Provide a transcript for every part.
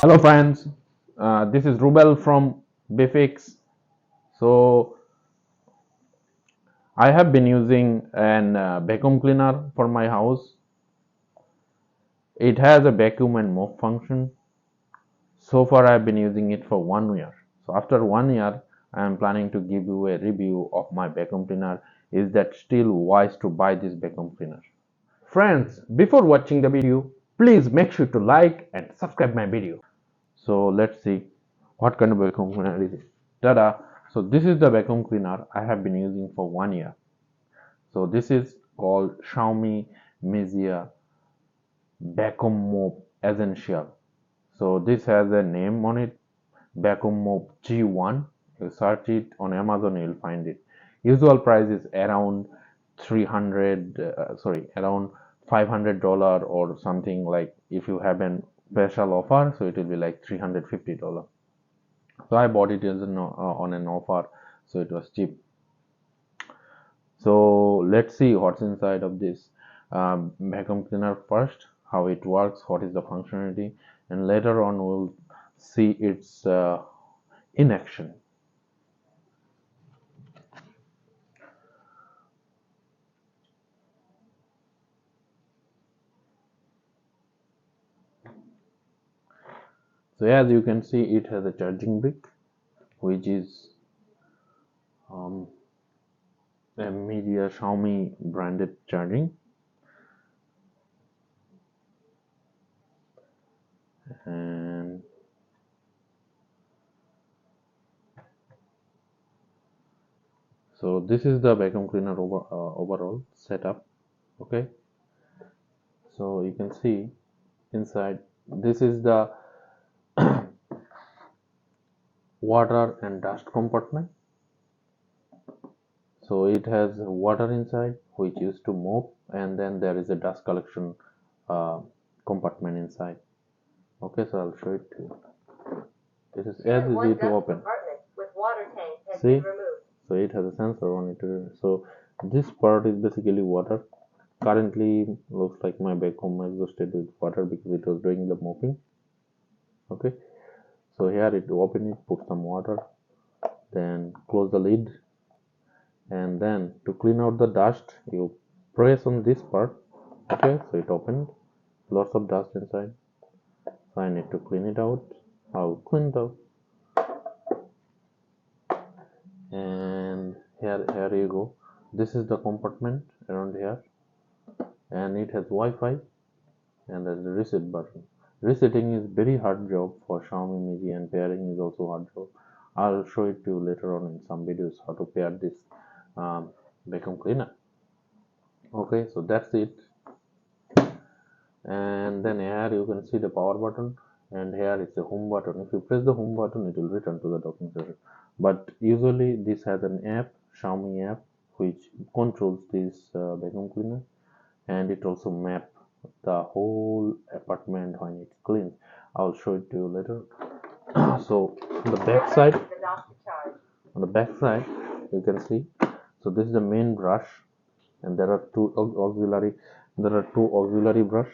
Hello friends, this is Rubel from Bfix. So I have been using an vacuum cleaner for my house. It has a vacuum and mop function. So far I have been using it for 1 year. So after 1 year I am planning to give you a review of my vacuum cleaner. Is that still wise to buy this vacuum cleaner? Friends, before watching the video, please make sure to like and subscribe my video. So let's see what kind of vacuum cleaner is it. Tada! So this is the vacuum cleaner I have been using for 1 year. So this is called Xiaomi Mizia Vacuum Mope Essential. So this has a name on it, Vacuum Mope G1. You search it on Amazon, you'll find it. Usual price is around 300, around $500 or something. Like if you have a special offer, so it will be like $350. So I bought it as on an offer, so it was cheap. So let's see what's inside of this vacuum cleaner first, how it works, what is the functionality, and later on we'll see its in action. So as you can see, it has a charging brick, which is um, a Media Xiaomi branded charging, and so this is the vacuum cleaner overall setup. Okay, so you can see inside. This is the water and dust compartment. So it has water inside, which is to mop, and then there is a dust collection uh, compartment inside. Okay, so I'll show it to you. This is as easy to open. See, so it has a sensor on it. So this part is basically water. Currently, looks like my vacuum exhausted with water because it was doing the mopping. Okay, so here it open it, put some water, then close the lid, and then to clean out the dust you press on this part. Okay, so it opened, lots of dust inside, so I need to clean it out. I'll clean it out, and here you go. This is the compartment around here, and it has Wi-Fi, and there's the reset button. Resetting is very hard job for Xiaomi Mi, and pairing is also hard job. I'll show it to you later on in some videos how to pair this um, vacuum cleaner. Okay, so that's it. And then here you can see the power button, and here is the home button. If you press the home button, it will return to the docking station, but usually this has an app, Xiaomi app, which controls this vacuum cleaner, and it also map the whole apartment when it's clean. I'll show it to you later. So on the back side you can see, so this is the main brush, and there are two auxiliary brush.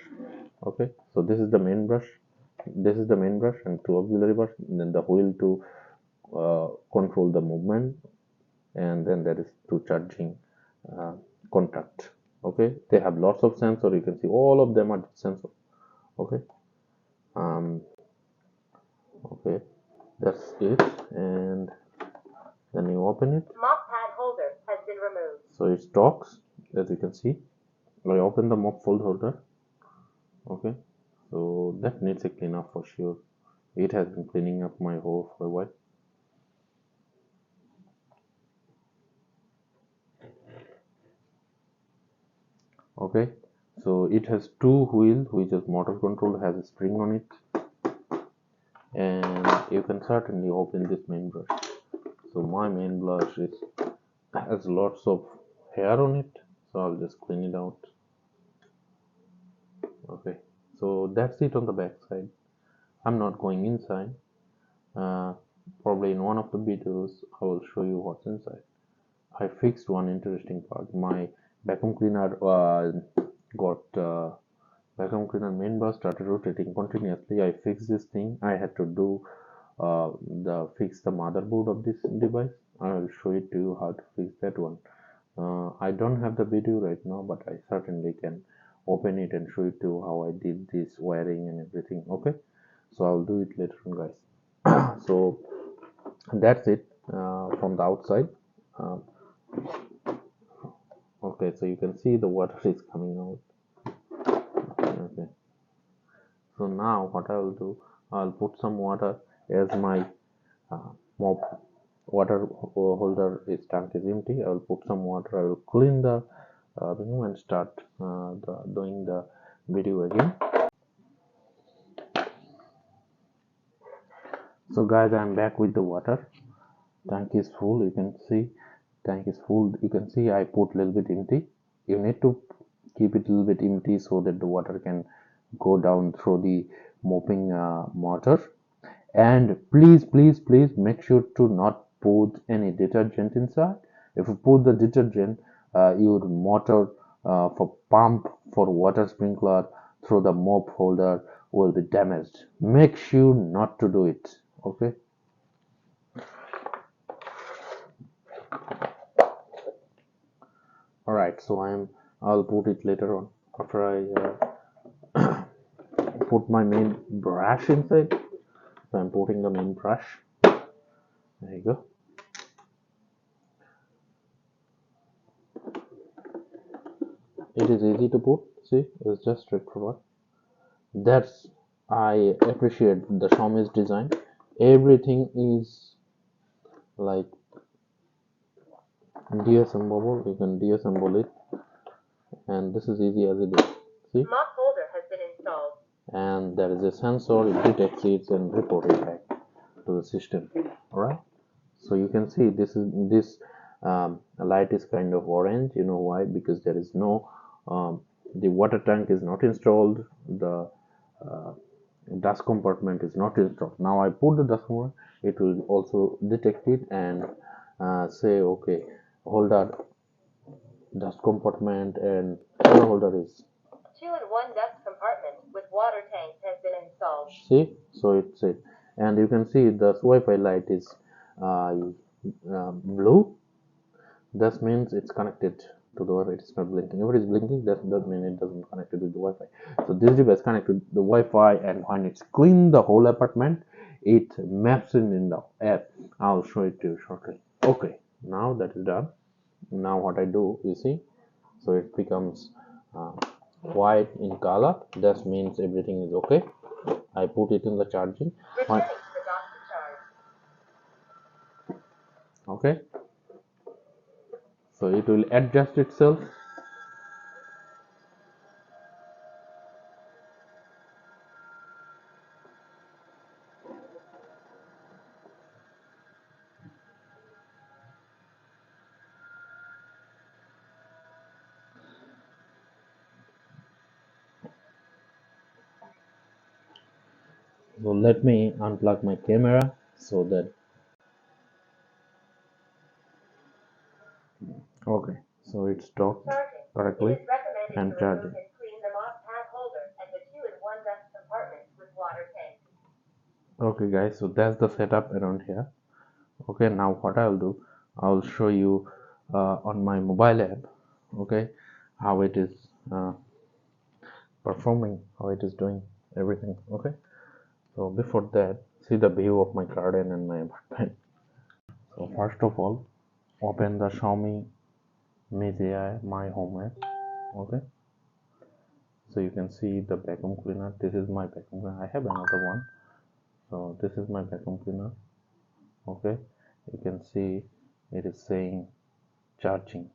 Okay, so this is the main brush, and two auxiliary brush, and then the wheel to control the movement, and then there is two charging uh, contact. Okay, they have lots of sensor, you can see all of them are sensor. Okay, um okay, that's it. And then you open it, so it talks, as you can see. I open the mop fold holder. Okay, so that needs a clean up for sure. It has been cleaning up my hole for a while. Okay, so it has two wheels, which is motor control, has a spring on it, and you can certainly open this main brush. So my main brush has lots of hair on it, so I'll just clean it out. Okay, so that's it on the back side. I'm not going inside. uh, Probably in one of the videos I will show you what's inside. I fixed one interesting part. My vacuum cleaner got vacuum cleaner main bar started rotating continuously. I fixed this thing. I had to do fix the motherboard of this device. I will show it to you how to fix that one. I don't have the video right now, but I certainly can open it and show it to you how I did this wiring and everything. Okay, so I'll do it later on, guys. So that's it from the outside. Uh, okay, so you can see the water is coming out. Okay, so now what I will do, I'll put some water as my Mope water holder is tank is empty. I will put some water. I will clean the room and start doing the video again. So guys, I'm back with the water. Tank is full. You can see tank is full. You can see I put a little bit empty. You need to keep it a little bit empty so that the water can go down through the mopping motor. And please make sure to not put any detergent inside. If you put the detergent, your motor for pump for water sprinkler through the mop holder will be damaged. Make sure not to do it. Okay. All right. So I'll put it later on after I put my main brush inside. So I'm putting the main brush. There you go. It is easy to put. See, it's just straightforward. That's I appreciate the Xiaomi's design. Everything is like deassemblable. You can deassemble it, and this is easy as it is. See, Mock folder has been installed, and there is a sensor. It detects it and report it back to the system. All right. So you can see this light is kind of orange. You know why? Because there is no the water tank is not installed. The dust compartment is not installed. Now I put the dust compartment, it will also detect it and say okay, holder dust compartment and other holder is 2-in-1 dust compartment with water tank has been installed. See, so it's it, and you can see the Wi-Fi light is blue. That means it's connected to the Wi-Fi. It's not blinking. If it is blinking, that means it doesn't connect to the Wi-Fi. So this device connected to the Wi-Fi, and when it's clean the whole apartment, it maps in the app. I'll show it to you shortly. Okay, now that is done. Now what I do, you see, so it becomes white in color. That means everything is okay. I put it in the charging. Okay. So it will adjust itself. So let me unplug my camera so that okay, so it's stopped correctly and charging. Okay guys, so that's the setup around here. Okay, now what I'll do, I'll show you on my mobile app, okay, how it is performing, how it is doing everything. Okay, so before that, see the view of my garden and my apartment. So first of all, open the Xiaomi AI my home app. Okay, so you can see the vacuum cleaner. This is my vacuum cleaner. I have another one. So this is my vacuum cleaner. Okay, you can see it is saying charging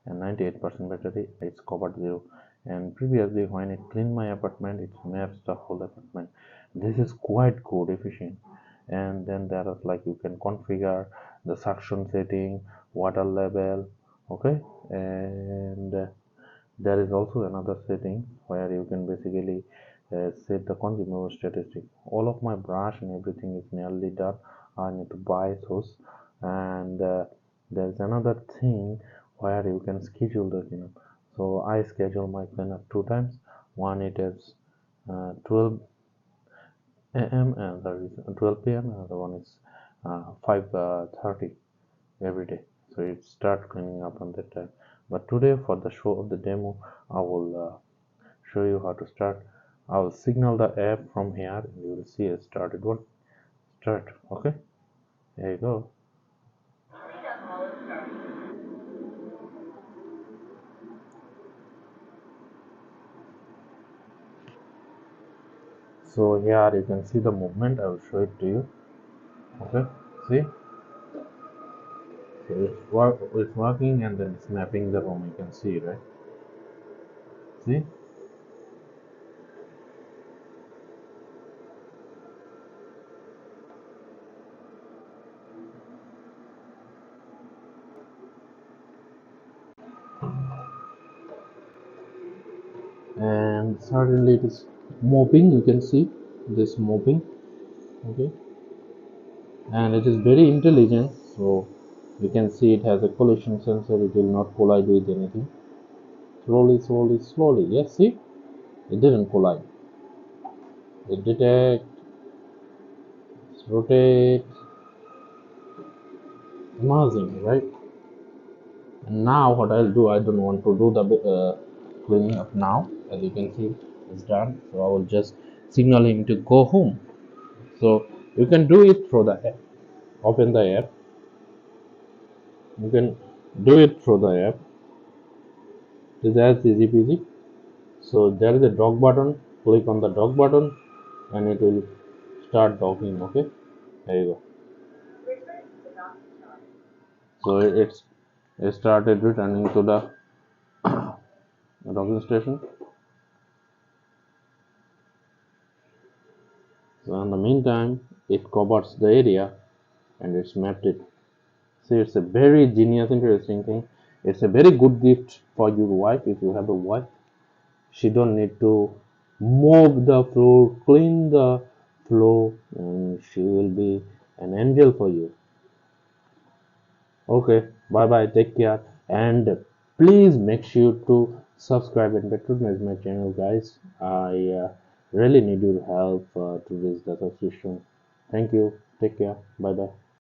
and 98% battery. It's covered 0. And previously when it cleaned my apartment, it maps the whole apartment. This is quite good, efficient. And then there is like you can configure the suction setting, water level. Okay, and there is also another setting where you can basically set the consumer statistic. All of my brush and everything is nearly done. I need to buy those, and there's another thing where you can schedule the cleanup. So I schedule my cleanup 2 times. One it is 12 a.m. and the other is 12 p.m. and the other one is 5:30 every day. So it start cleaning up on that time. But today for the show of the demo, I will show you how to start. I will signal the app from here and you will see it started. What start? Okay, there you go. So here you can see the movement. I will show it to you. Okay, see, so it's working and then it's mapping the room. You can see, right? See, and certainly it is mopping. You can see this mopping. Okay, and it is very intelligent. So you can see it has a collision sensor. It will not collide with anything. Slowly, slowly, slowly. Yes, see, it didn't collide. It detect, rotate. Amazing, right? And now what I'll do, I don't want to do the cleaning up now. As you can see, it's done. So I will just signal him to go home. So you can do it through the app. Open the app. You can do it through the app. It's as easy peasy. So there is a dog button. Click on the dog button, and it will start dogging. Okay, there you go. So it started returning to the dogging station. So in the meantime, it covers the area and it's mapped it. See, it's a very genius, interesting thing. It's a very good gift for your wife if you have a wife. She don't need to mop the floor, clean the floor, and she will be an angel for you. Okay, bye bye, take care, and please make sure to subscribe and patronize my channel, guys. I really need your help to reach the subscription. Thank you, take care, bye bye.